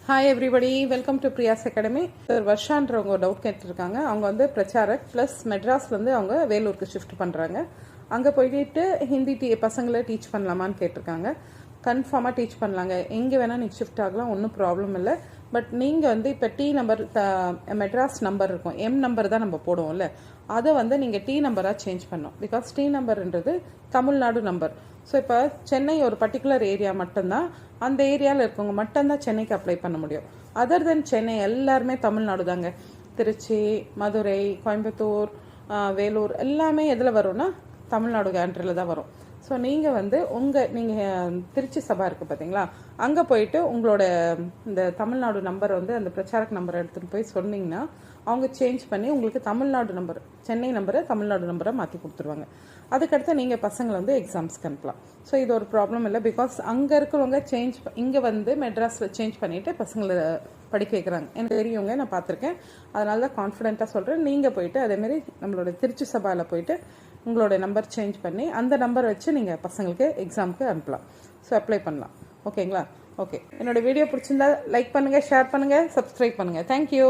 Hi everybody, welcome to Priya's academy. வருஷான்றவங்க doubt கேட்டுருக்காங்க. அவங்க வந்து பிரச்சாரக் ப்ளஸ் மெட்ராஸ்லேருந்து அவங்க வேலூருக்கு ஷிஃப்ட் பண்ணுறாங்க. அங்கே போயிட்டு ஹிந்தி பசங்களை டீச் பண்ணலாமான்னு கேட்டிருக்காங்க. கன்ஃபார்மாக டீச் பண்ணலாங்க. எங்கே வேணால் நீங்கள் ஷிஃப்ட் ஆகலாம், ஒன்றும் ப்ராப்ளம் இல்லை. பட் நீங்கள் வந்து இப்போ டி நம்பர் மெட்ராஸ் நம்பர் இருக்கும், எம் நம்பர் தான் நம்ம போடுவோம்ல, அதை வந்து நீங்கள் டி நம்பராக சேஞ்ச் பண்ணோம். பிகாஸ் டி நம்பர்ன்றது தமிழ்நாடு நம்பர். ஸோ இப்போ சென்னை ஒரு பர்டிகுலர் ஏரியா மட்டும்தான், அந்த ஏரியாவில் இருக்கவங்க மட்டும்தான் சென்னைக்கு அப்ளை பண்ண முடியும். அதர் தென் சென்னை எல்லாருமே தமிழ்நாடு தாங்க. திருச்சி, மதுரை, கோயம்புத்தூர், வேலூர் எல்லாமே எதில் வரும்னா தமிழ்நாடு கேண்ட்ரியில் தான் வரும். ஸோ நீங்கள் வந்து நீங்கள் திருச்சி சபா இருக்குது பார்த்தீங்களா, அங்கே போயிட்டு உங்களோட இந்த தமிழ்நாடு நம்பர் வந்து அந்த பிரச்சாரக் நம்பரை எடுத்துகிட்டு போய் சொன்னீங்கன்னா அவங்க சேஞ்ச் பண்ணி உங்களுக்கு தமிழ்நாடு நம்பர், சென்னை நம்பரை தமிழ்நாடு நம்பரை மாற்றி கொடுத்துருவாங்க. அதுக்கடுத்து நீங்கள் பசங்களை வந்து எக்ஸாம்ஸ்க்கு அனுப்பலாம். ஸோ இது ஒரு ப்ராப்ளம் இல்லை. பிகாஸ் அங்கே இருக்கிறவங்க இங்கே வந்து மெட்ராஸில் சேஞ்ச் பண்ணிவிட்டு பசங்களை படிக்க வைக்கிறாங்க. எனக்கு தெரியுங்க, நான் பார்த்துருக்கேன். அதனால தான் கான்ஃபிடென்ட்டாக சொல்கிறேன். நீங்கள் போயிட்டு அதேமாரி நம்மளோட திருச்சி சபாவில் போயிட்டு உங்களோட நம்பர் சேஞ்ச் பண்ணி அந்த நம்பர் வச்சு நீங்கள் பசங்களுக்கு எக்ஸாமுக்கு அனுப்பலாம். ஸோ அப்ளை பண்ணலாம். ஓகேங்களா? ஓகே, என்னோடய வீடியோ பிடிச்சிருந்தா லைக் பண்ணுங்கள், ஷேர் பண்ணுங்கள், சப்ஸ்கிரைப் பண்ணுங்கள். தேங்க்யூ.